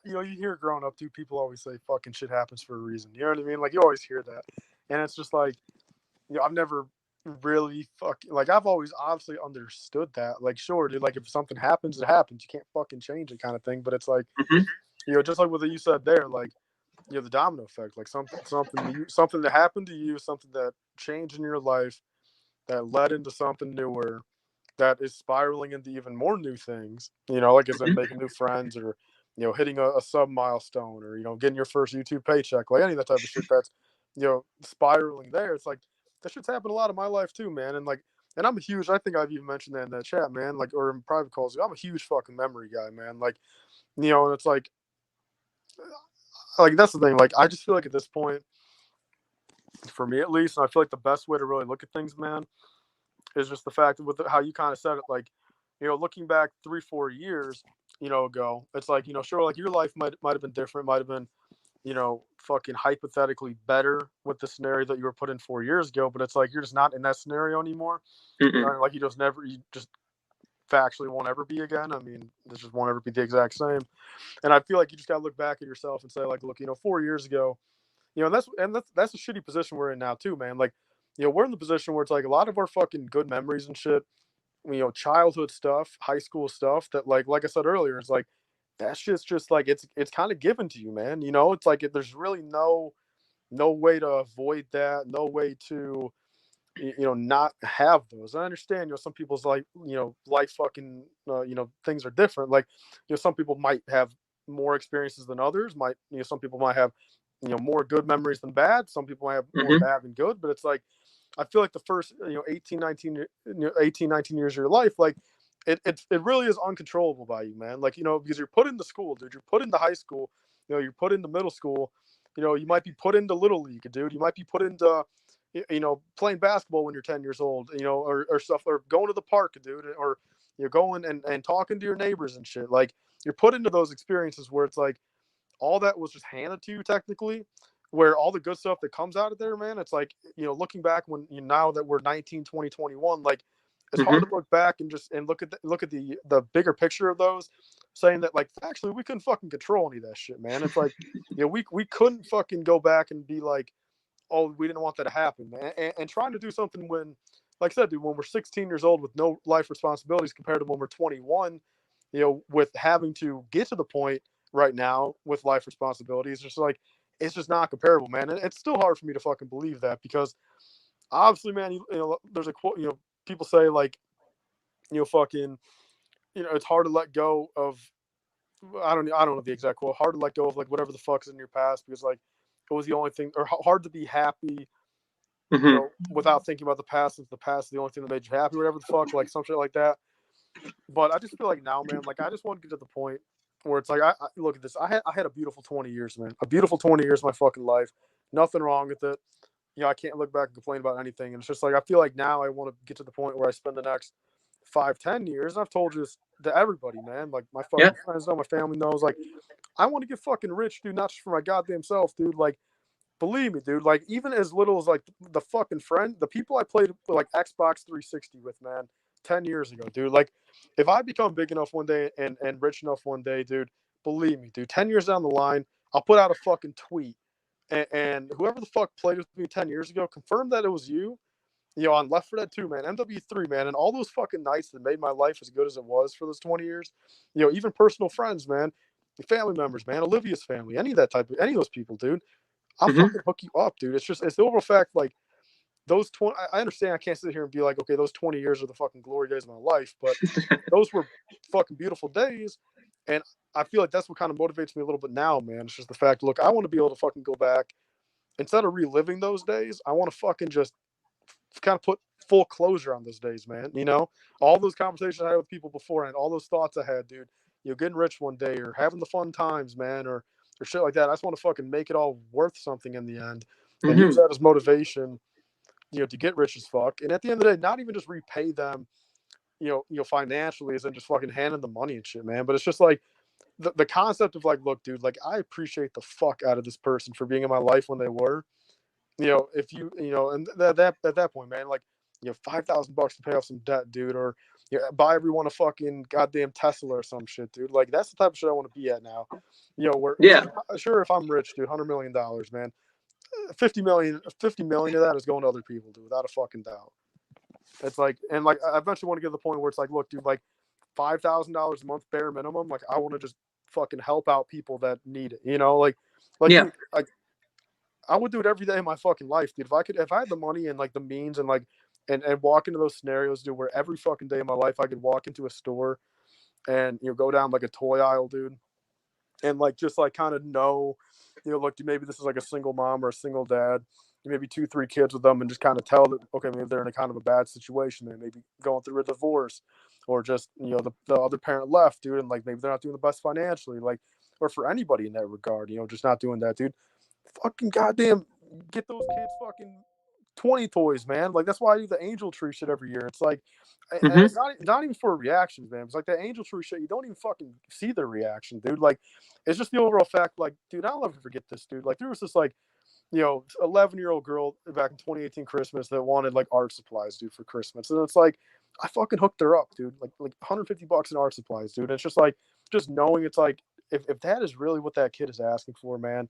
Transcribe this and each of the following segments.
you hear growing up, dude, people always say fucking shit happens for a reason. You know what I mean? Like, you always hear that. And it's just like, I've never really fucking, like, I've always obviously understood that. Like, sure, dude, like, if something happens, it happens. You can't fucking change it kind of thing. But it's like, Mhm. just like what you said there, like, the domino effect, like something that happened to you, something that changed in your life that led into something newer that is spiraling into even more new things, like as in Mhm. making new friends or, hitting a sub milestone or, getting your first YouTube paycheck, like any of that type of shit that's, spiraling there. It's like, that shit's happened a lot in my life too, man. And like, and I'm a huge, I think I've even mentioned that in the chat, man, like, or in private calls, I'm a huge fucking memory guy, man. Like, and it's like, that's the thing. Like, I just feel like at this point, for me at least, and I feel like the best way to really look at things, man, is just the fact with how you kind of said it, like, looking back 3-4 years, ago, it's like, sure, like your life might have been different, might have been, fucking hypothetically better with the scenario that you were put in 4 years ago, but it's like you're just not in that scenario anymore. Mm-mm. Like you just factually won't ever be again. I mean, this just won't ever be the exact same. And I feel like you just gotta look back at yourself and say, like, look, 4 years ago, and that's a shitty position we're in now too, man. Like, we're in the position where it's like a lot of our fucking good memories and shit, childhood stuff, high school stuff that like I said earlier, it's like that shit's just like it's kind of given to you, man. It's like there's really no way to avoid that, no way to not have those. I understand, some people's like, life fucking things are different. Like, some people might have more experiences than others, might some people might have more good memories than bad, some people might have more Mhm. bad than good, but it's like I feel like the first 18 19 18 19 years of your life, like it really is uncontrollable by you, man. Like, because you're put into school, dude, you're put into high school, you're put into middle school, you might be put into little league, dude, you might be put into playing basketball when you're 10 years old, or stuff, or going to the park, dude, or you're going and talking to your neighbors and shit. Like, you're put into those experiences where it's like all that was just handed to you technically, where all the good stuff that comes out of there, man, it's like, looking back when now that we're 19, 20, 21, like it's hard Mhm. to look back and just and look at the bigger picture of those, saying that like actually we couldn't fucking control any of that shit, man. It's like, we couldn't fucking go back and be like, oh, we didn't want that to happen, man. And trying to do something when, like I said, dude, when we're 16 years old with no life responsibilities compared to when we're 21, with having to get to the point right now with life responsibilities, just like it's just not comparable, man. And it's still hard for me to fucking believe that because obviously, man, there's a quote, people say like, fucking, it's hard to let go of. I don't know the exact quote. Hard to let go of like whatever the fuck's in your past because like it was the only thing, or hard to be happy Mhm. without thinking about the past, since the past is the only thing that made you happy, whatever the fuck, like some shit like that. But I just feel like now, man, like I just want to get to the point where it's like, I look at this. I had a beautiful 20 years, man. A beautiful 20 years of my fucking life. Nothing wrong with it. I can't look back and complain about anything. And it's just like, I feel like now I want to get to the point where I spend the next 5, 10 years. And I've told you this to everybody, man. Like my Yeah. fucking friends know, my family knows. Like, I want to get fucking rich, dude, not just for my goddamn self, dude. Like, believe me, dude, like even as little as like the fucking friend, the people I played like Xbox 360 with, man, 10 years ago, dude. Like, if I become big enough one day and rich enough one day, dude, believe me, dude, 10 years down the line, I'll put out a fucking tweet. And whoever the fuck played with me 10 years ago, confirm that it was you, on Left 4 Dead 2, man, MW3, man, and all those fucking nights that made my life as good as it was for those 20 years, even personal friends, man, family members, man, Olivia's family, any of those people, dude. I'll Mhm. fucking hook you up, dude. It's the overall fact, like those 20. I understand I can't sit here and be like, okay, those 20 years are the fucking glory days of my life, but those were fucking beautiful days, and I feel like that's what kind of motivates me a little bit now, man. It's just the fact, look, I want to be able to fucking go back instead of reliving those days. I want to fucking just kind of put full closure on those days, man. All those conversations I had with people before and all those thoughts I had, dude. Getting rich one day or having the fun times, man, or shit like that. I just want to fucking make it all worth something in the end, and use Mhm. that as motivation, to get rich as fuck. And at the end of the day, not even just repay them, financially, as in just fucking handing them money and shit, man. But it's just like the concept of like, look, dude, like I appreciate the fuck out of this person for being in my life when they were, if you, and that at that point, man, like, $5,000 to pay off some debt, dude, or buy everyone a fucking goddamn Tesla or some shit, dude. Like that's the type of shit I want to be at now. Where Yeah. sure, if I'm rich, dude, $100 million, man, 50 million of that is going to other people, dude, without a fucking doubt. It's like, and like, I eventually want to get to the point where it's like, look, dude, like $5,000 a month bare minimum. Like, I want to just fucking help out people that need it. Like, Yeah. dude, like I would do it every day of my fucking life, dude. If I had the money and like the means and like, and walk into those scenarios, dude, where every fucking day of my life I could walk into a store and go down like a toy aisle, dude, and like just like kind of know, look, maybe this is like a single mom or a single dad, maybe 2, 3 kids with them, and just kind of tell that, okay, maybe they're in a kind of a bad situation, they maybe going through a divorce, or just the other parent left, dude, and like maybe they're not doing the best financially, like, or for anybody in that regard, just not doing that, dude. Fucking goddamn, get those kids fucking 20 toys, man. Like that's why I do the angel tree shit every year. It's like, and it's Mm-hmm. not even for reactions, man. It's like that angel tree shit. You don't even fucking see the reaction, dude. Like, it's just the overall fact. Like, dude, I'll never forget this, dude. Like, there was this like, 11-year-old girl back in 2018 Christmas that wanted like art supplies, dude, for Christmas, and it's like, I fucking hooked her up, dude. Like $150 in art supplies, dude. And it's just like, just knowing it's like, if that is really what that kid is asking for, man,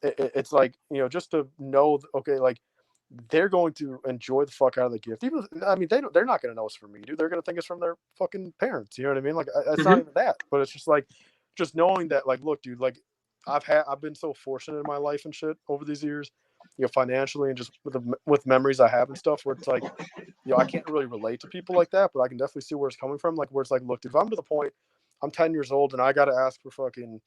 it's like, just to know, okay, like they're going to enjoy the fuck out of the gift. Even, I mean, they're not going to know it's from me, dude. They're going to think it's from their fucking parents. You know what I mean? Like, it's not Mm-hmm. even that, but it's just like, just knowing that, like, look, dude, like I've been so fortunate in my life and shit over these years, financially, and just with memories I have and stuff, where it's like, I can't really relate to people like that, but I can definitely see where it's coming from. Like, where it's like, look, dude, if I'm to the point, I'm 10 years old and I got to ask for fucking,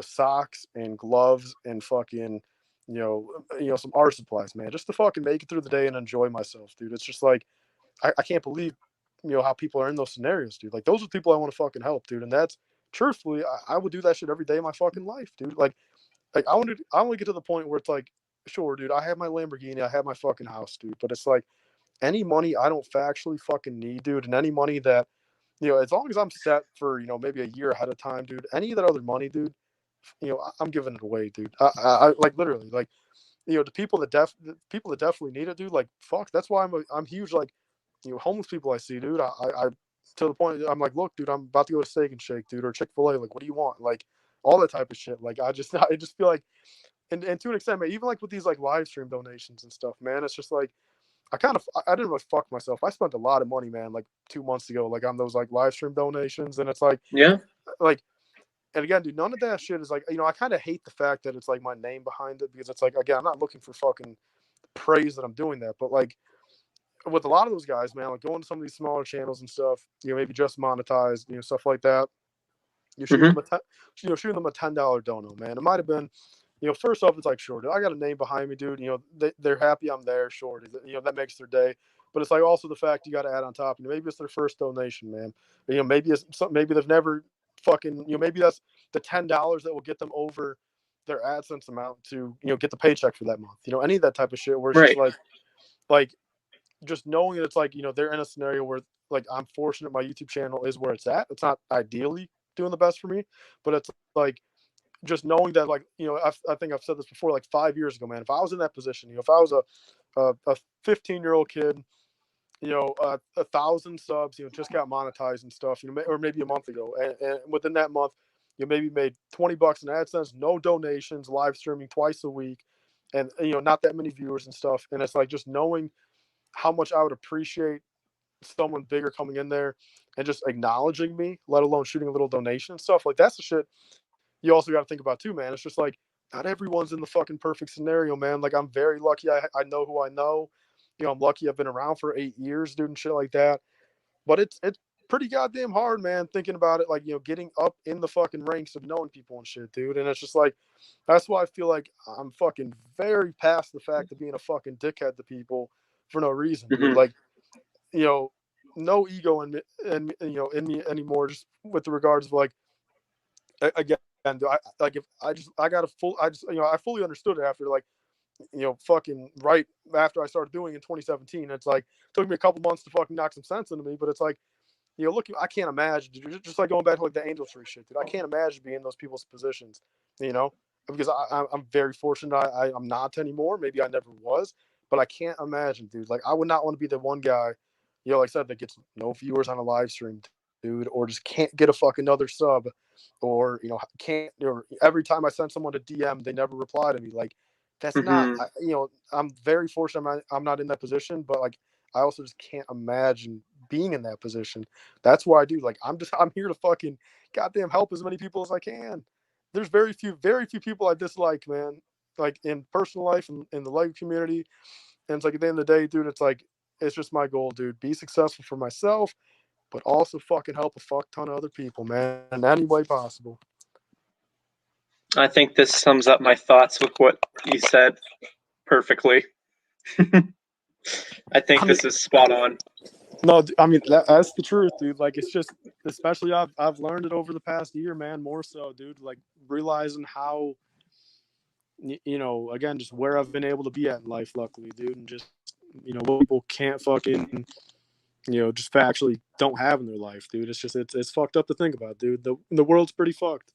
socks and gloves and fucking, some art supplies, man, just to fucking make it through the day and enjoy myself, dude. It's just like, I can't believe, how people are in those scenarios, dude. Like, those are people I want to fucking help, dude. And that's truthfully, I would do that shit every day of my fucking life, dude. Like I want to get to the point where it's like, sure, dude, I have my Lamborghini, I have my fucking house, dude, but it's like, any money I don't factually fucking need, dude, and any money that, as long as I'm set for, maybe a year ahead of time, dude, any of that other money, dude, I'm giving it away, dude. I like literally, like, the people that definitely need it, dude. Like, fuck, that's why I'm huge. Like, homeless people I see, dude. I to the point I'm like, look, dude, I'm about to go to Steak and Shake, dude, or Chick-fil-A. Like, what do you want? Like, all that type of shit. Like, I just feel like, and to an extent, man, even like with these like live stream donations and stuff, man, it's just like, I didn't really fuck myself. I spent a lot of money, man, like 2 months ago, like on those like live stream donations, and it's Yeah. like, and again, dude, none of that shit is like, I kind of hate the fact that it's like my name behind it, because it's like, again, I'm not looking for fucking praise that I'm doing that, but like with a lot of those guys, man, like going to some of these smaller channels and stuff, maybe just monetized, stuff like that. You're shooting Mm-hmm. them shooting them a $10 dono, man. It might have been, first off, it's like, sure, dude, I got a name behind me, dude. They're happy I'm there, sure, dude. That makes their day. But it's like also the fact you got to add on top. Maybe it's their first donation, man. Maybe it's something. Maybe they've never fucking. Maybe that's the $10 that will get them over their AdSense amount to get the paycheck for that month. Any of that type of shit. Where it's just Right. like just knowing that it's like, they're in a scenario where like I'm fortunate my YouTube channel is where it's at. It's not ideally doing the best for me, but it's like just knowing that, like, I think I've said this before, like 5 years ago, man, if I was in that position, if I was a 15-year-old kid, 1,000 subs, just got monetized and stuff, or maybe a month ago, and within that month, you maybe made $20 in AdSense, no donations, live streaming twice a week, and not that many viewers and stuff, and it's like just knowing how much I would appreciate someone bigger coming in there and just acknowledging me, let alone shooting a little donation and stuff. Like, that's the shit you also got to think about too, man. It's just like, not everyone's in the fucking perfect scenario, man. Like, I'm very lucky. I know who I know. I'm lucky I've been around for 8 years doing shit like that. But it's pretty goddamn hard, man, thinking about it, like, getting up in the fucking ranks of knowing people and shit, dude. And it's just like, that's why I feel like I'm fucking very past the fact of being a fucking dickhead to people for no reason, dude. Mm-hmm. Like, you know, no ego in me, and in me anymore, just with the regards of like, again, do I like, if I got a full, I just, I fully understood it after, like, fucking right after I started doing it in 2017. It's like, it took me a couple months to fucking knock some sense into me, but it's like, look, I can't imagine, dude, just like going back to like the angel tree shit, dude. I can't imagine being in those people's positions, because I'm very fortunate. I'm not anymore. Maybe I never was, but I can't imagine, dude. Like, I would not want to be the one guy, like I said, that gets no viewers on a live stream, dude, or just can't get a fucking another sub, or can't, or every time I send someone a DM, they never reply to me. Like, that's not, I'm very fortunate I'm not in that position, but like, I also just can't imagine being in that position. That's why I do. Like, I'm here to fucking goddamn help as many people as I can. There's very few people I dislike, man. Like in personal life and in the life community. And it's like at the end of the day, dude, it's just my goal, dude. Be successful for myself, but also fucking help a fuck ton of other people, man, in any way possible. I think this sums up my thoughts with what you said perfectly. I think this is spot on. No, I mean that's the truth, dude. Like it's just, especially I've learned it over the past year, man. More so, dude. Like realizing how, again, just where I've been able to be at in life, luckily, dude, and just what people can't fucking, just factually don't have in their life, dude. It's just it's fucked up to think about, dude. The world's pretty fucked.